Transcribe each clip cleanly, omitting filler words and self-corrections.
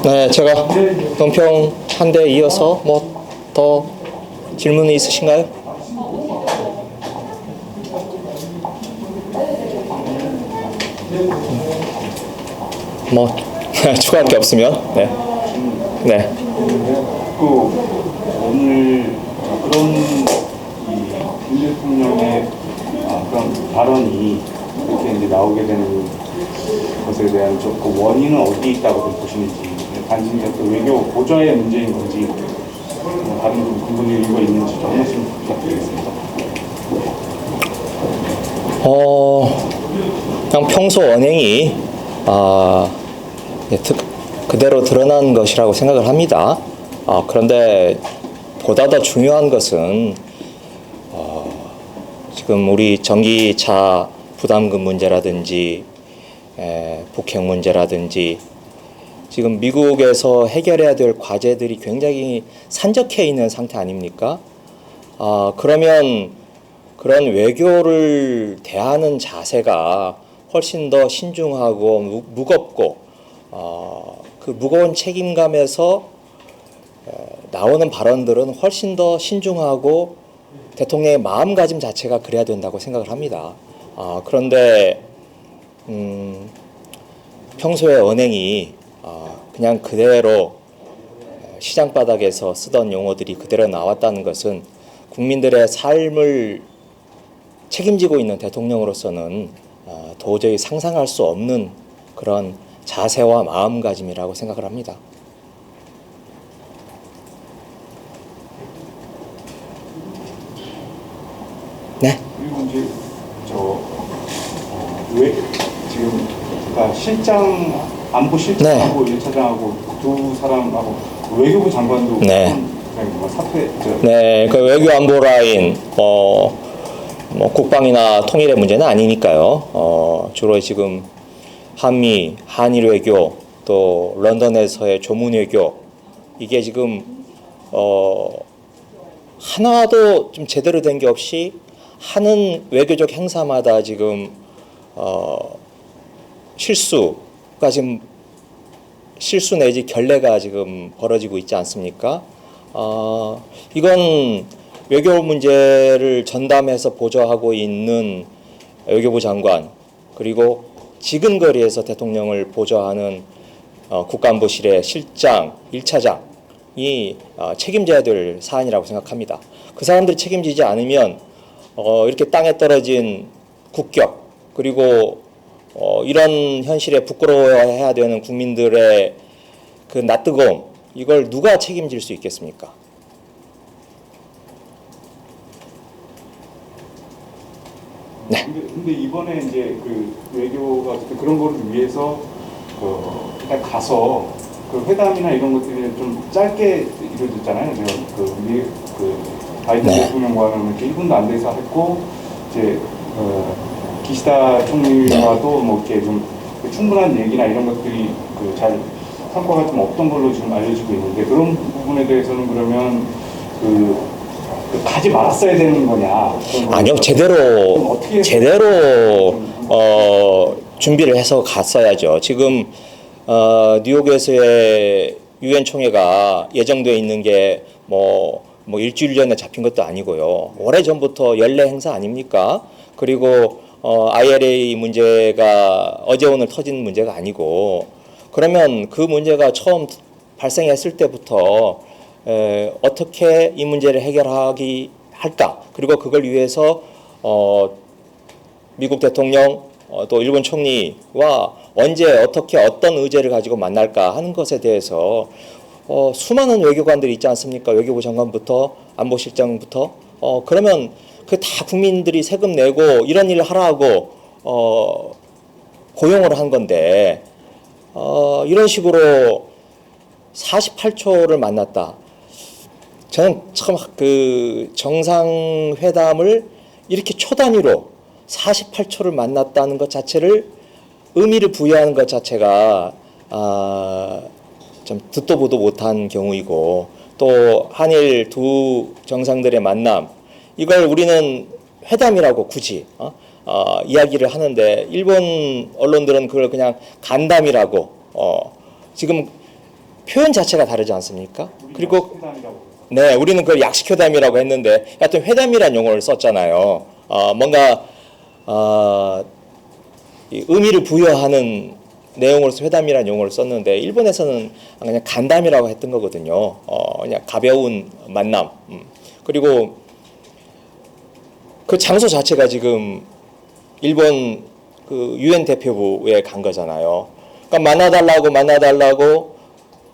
네, 제가 논평 한 대 이어서 뭐 더 질문이 있으신가요? 뭐 추가할 게 없으면 네. 네. 그 오늘 그런 윤 대통령의 그런 발언이 이렇게 이제 나오게 되는 것에 대한 그 원인은 어디에 있다고 보시는지, 단지 그 외교 보좌의 문제인 건지 다른 근본적인 이유가 있는지 좀 한 말씀 부탁드리겠습니다. 그냥 평소 언행이 그대로 드러난 것이라고 생각을 합니다. 그런데 보다 더 중요한 것은 지금 우리 전기차 부담금 문제라든지 북핵 문제라든지 지금 미국에서 해결해야 될 과제들이 굉장히 산적해 있는 상태 아닙니까? 그러면 그런 외교를 대하는 자세가 훨씬 더 신중하고 무겁고 그 무거운 책임감에서 나오는 발언들은 훨씬 더 신중하고 대통령의 마음가짐 자체가 그래야 된다고 생각을 합니다. 그런데 평소의 언행이 그냥 그대로 시장 바닥에서 쓰던 용어들이 그대로 나왔다는 것은 국민들의 삶을 책임지고 있는 대통령으로서는 도저히 상상할 수 없는 그런 자세와 마음가짐이라고 생각을 합니다. 네. 그리고 이제 왜 지금 그러니까 안보 실장하고 네. 1차장하고 두 사람하고 외교부 장관도 네. 사퇴. 네, 그 외교 안보 라인 뭐 국방이나 통일의 문제는 아니니까요. 주로 지금 한일 외교 또 런던에서의 조문 외교 이게 지금 하나도 좀 제대로 된 게 없이 하는 외교적 행사마다 지금 실수 내지 결례가 지금 벌어지고 있지 않습니까? 이건 외교 문제를 전담해서 보좌하고 있는 외교부 장관 그리고 지근거리에서 대통령을 보좌하는 국가안보실의 실장, 1차장이 책임져야 될 사안이라고 생각합니다. 그 사람들이 책임지지 않으면 이렇게 땅에 떨어진 국격 그리고 이런 현실에 부끄러워해야 되는 국민들의 그 낯뜨거움 이걸 누가 책임질 수 있겠습니까? 네. 근데 이번에 이제 그 외교가 그런 거를 위해서 일단 가서 그 회담이나 이런 것들이 좀 짧게 이루어졌잖아요. 그 바이든 대통령과는 이렇게 1분도 안 돼서 했고 이제 기시다 총리와도 뭐 이렇게 좀 충분한 얘기나 이런 것들이 잘 성과가 좀 없던 걸로 지금 알려지고 있는데 그런 부분에 대해서는 그러면 가지 말았어야 되는 거냐? 아니요, 제대로 준비를 해서 갔어야죠. 지금 뉴욕에서의 유엔 총회가 예정되어 있는 게 뭐 일주일 전에 잡힌 것도 아니고요. 오래 전부터 연례 행사 아닙니까? 그리고 IRA 문제가 어제 오늘 터진 문제가 아니고 그러면 그 문제가 처음 발생했을 때부터 어떻게 이 문제를 해결하기 할까? 그리고 그걸 위해서 미국 대통령 또 일본 총리와 언제 어떻게 어떤 의제를 가지고 만날까 하는 것에 대해서 수많은 외교관들이 있지 않습니까? 외교부 장관부터 안보실장부터 그러면 그 다 국민들이 세금 내고 이런 일을 하라고 고용을 한 건데 이런 식으로 48초를 만났다. 저는 처음 그 정상회담을 이렇게 초 단위로 48초를 만났다는 것 자체를 의미를 부여하는 것 자체가 좀 듣도 보도 못한 경우이고 또 한일 두 정상들의 만남 이걸 우리는 회담이라고 굳이 이야기를 하는데 일본 언론들은 그걸 그냥 간담이라고 지금 표현 자체가 다르지 않습니까? 그리고 회담이라고 네, 우리는 그걸 약식 회담이라고 했는데 하여튼 회담이라는 용어를 썼잖아요. 뭔가 이 의미를 부여하는 내용으로서 회담이라는 용어를 썼는데 일본에서는 그냥 간담이라고 했던 거거든요. 그냥 가벼운 만남. 그리고 그 장소 자체가 지금 일본 그 유엔 대표부에 간 거잖아요. 그러니까 만나달라고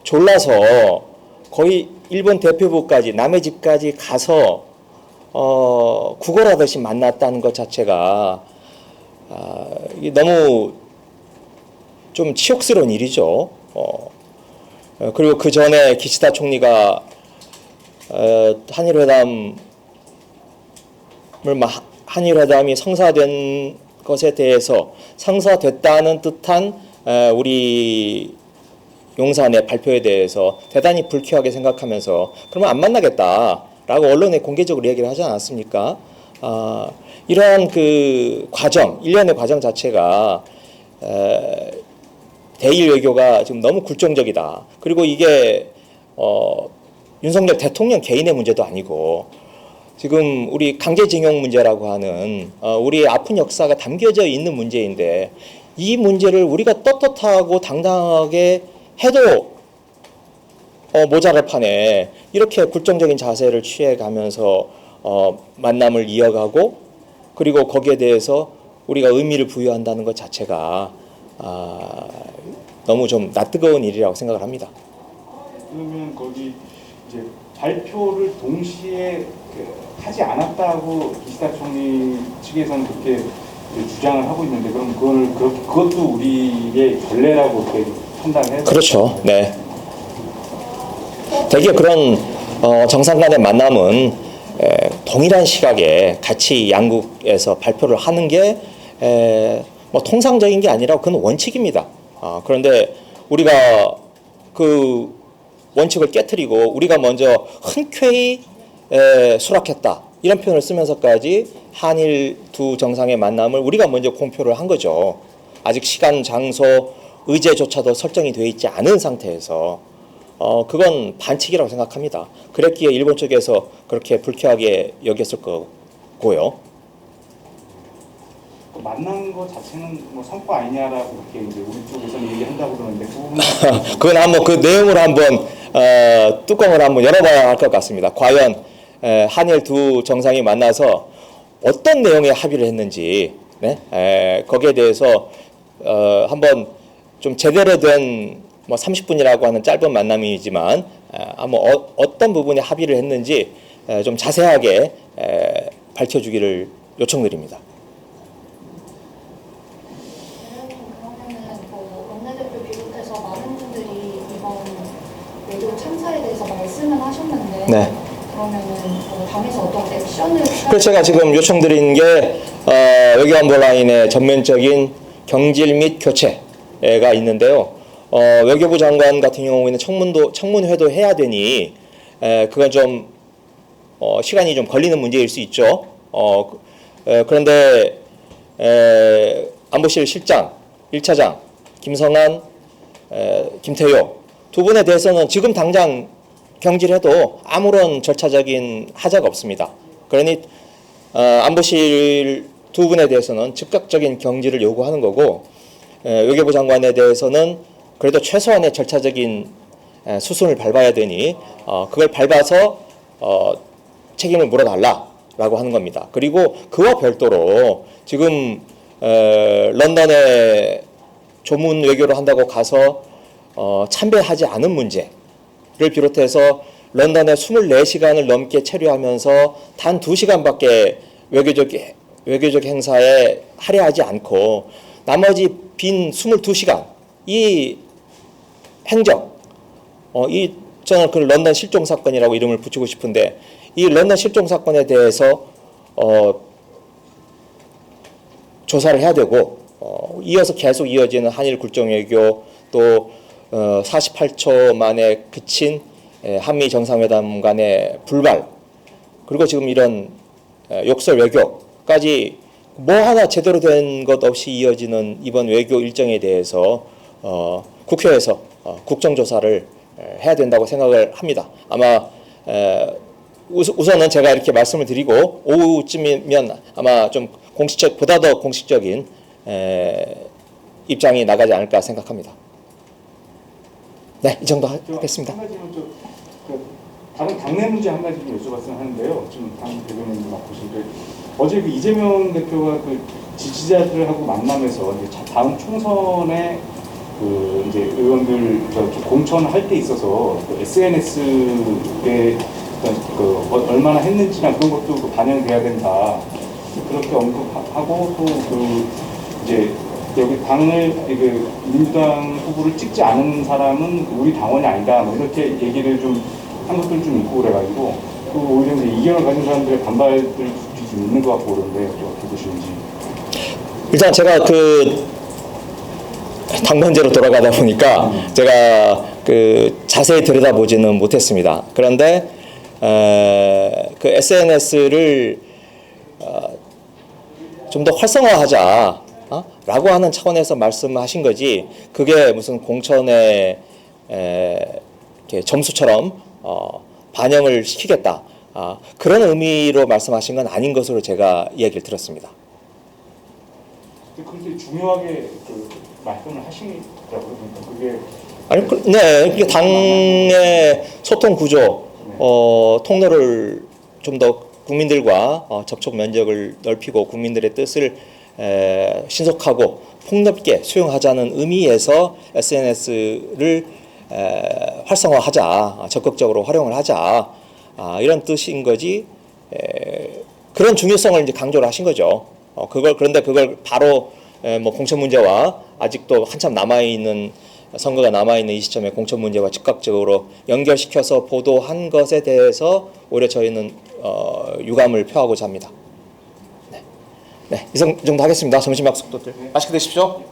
졸라서 거의 일본 대표부까지 남의 집까지 가서 구걸하듯이 만났다는 것 자체가 이게 너무 좀 치욕스러운 일이죠. 그리고 그 전에 기시다 총리가 한일회담이 성사된 것에 대해서 성사됐다는 뜻한 우리 용산의 발표에 대해서 대단히 불쾌하게 생각하면서 그러면 안 만나겠다라고 언론에 공개적으로 얘기를 하지 않았습니까? 이러한 그 과정, 일련의 과정 자체가 대일 외교가 지금 너무 굴종적이다. 그리고 이게 윤석열 대통령 개인의 문제도 아니고 지금 우리 강제징용 문제라고 하는 우리의 아픈 역사가 담겨져 있는 문제인데 이 문제를 우리가 떳떳하고 당당하게 해도 모자랄 판에 이렇게 굴종적인 자세를 취해가면서 만남을 이어가고 그리고 거기에 대해서 우리가 의미를 부여한다는 것 자체가 너무 좀 낯뜨거운 일이라고 생각을 합니다. 그러면 거기 이제 발표를 동시에 하지 않았다고 기시다 총리 측에서는 그렇게 주장을 하고 있는데 그럼 그것도 우리의 전례라고 그렇게 판단을 해요? 그렇죠. 네. 대개 그런 정상 간의 만남은 동일한 시각에 같이 양국에서 발표를 하는 게 뭐 통상적인 게 아니라 그건 원칙입니다. 그런데 우리가 그 원칙을 깨트리고 우리가 먼저 흔쾌히 수락했다 이런 표현을 쓰면서까지 한일 두 정상의 만남을 우리가 먼저 공표를 한 거죠. 아직 시간, 장소, 의제조차도 설정이 되어 있지 않은 상태에서 그건 반칙이라고 생각합니다. 그랬기에 일본 쪽에서 그렇게 불쾌하게 여겼을 거고요. 그 만난 거 자체는 뭐 성과 아니냐라고 그렇게 이제 우리 쪽에서는 얘기한다고 그러는데 그 부분은 그건 한번 그 내용을 한번 뚜껑을 한번 열어봐야 할 것 같습니다. 과연 한일 두 정상이 만나서 어떤 내용의 합의를 했는지 거기에 대해서 한번 좀 제대로 된 뭐 30분이라고 하는 짧은 만남이지만 한번 어떤 부분에 합의를 했는지 좀 자세하게 밝혀주기를 요청드립니다. 말씀을 하셨는데 네. 그러면은 당에서 어떤 액션을 그래서 제가 지금 요청드린 게 외교안보 라인의 전면적인 경질 및 교체가 있는데요. 외교부 장관 같은 경우에는 청문회도 해야 되니 그건 좀 시간이 좀 걸리는 문제일 수 있죠. 그런데 안보실 실장, 1차장 김성한, 김태효 두 분에 대해서는 지금 당장 경질해도 아무런 절차적인 하자가 없습니다. 그러니 안보실 두 분에 대해서는 즉각적인 경질을 요구하는 거고 외교부 장관에 대해서는 그래도 최소한의 절차적인 수순을 밟아야 되니 그걸 밟아서 책임을 물어달라라고 하는 겁니다. 그리고 그와 별도로 지금 런던에 조문 외교를 한다고 가서 참배하지 않은 문제를 비롯해서 런던에 24시간을 넘게 체류하면서 단 2시간밖에 외교적 행사에 할애하지 않고 나머지 빈 22시간 이 행적 저는 그 런던 실종 사건이라고 이름을 붙이고 싶은데 이 런던 실종 사건에 대해서 조사를 해야 되고 이어서 계속 이어지는 한일 굴종 외교 또 48초 만에 그친 한미 정상회담 간의 불발 그리고 지금 이런 욕설 외교까지 뭐 하나 제대로 된 것 없이 이어지는 이번 외교 일정에 대해서 국회에서 국정조사를 해야 된다고 생각을 합니다. 아마 우선은 제가 이렇게 말씀을 드리고 오후쯤이면 아마 좀 보다 더 공식적인 입장이 나가지 않을까 생각합니다. 네, 이 정도 하겠습니다. 한 가지만 다른 당내 문제 한 가지 좀 여쭤봤으면 하는데요. 지금 당 대변인도 맡으신데 어제 그 이재명 대표가 그 지지자들하고 만나면서 이제 다음 총선에 그 이제 의원들 공천할 때 있어서 그 SNS에 얼마나 했는지나 그런 것도 그 반영돼야 된다. 그렇게 언급하고 또 그 이제 여기 당을 그 민주당 후보를 찍지 않은 사람은 우리 당원이 아니다. 뭐 이렇게 얘기를 좀 한 것들 좀 있고 그래가지고 또 오히려 이제 이견을 가진 사람들의 반발들이 좀 있는 것 같고 그런데 어떻게 보시는지. 일단 제가 그 당번제로 돌아가다 보니까 제가 그 자세히 들여다보지는 못했습니다. 그런데 그 SNS를 좀 더 활성화하자 라고 하는 차원에서 말씀하신 거지 그게 무슨 공천의 이렇게 점수처럼 반영을 시키겠다 그런 의미로 말씀하신 건 아닌 것으로 제가 이야기를 들었습니다. 그렇게 중요하게 그 말씀을 하시더라고요. 그러니까 그게 네, 이게 당의 소통 구조, 통로를 좀 더 국민들과 접촉 면적을 넓히고 국민들의 뜻을 신속하고 폭넓게 수용하자는 의미에서 SNS를 활성화하자, 적극적으로 활용을 하자 이런 뜻인 거지. 그런 중요성을 이제 강조를 하신 거죠. 그런데 그걸 바로 뭐 공천 문제와 아직도 한참 선거가 남아있는 이 시점에 공천 문제와 즉각적으로 연결시켜서 보도한 것에 대해서 오히려 저희는 유감을 표하고자 합니다. 네, 이 정도 하겠습니다. 점심 약속들 맛있게 드십시오.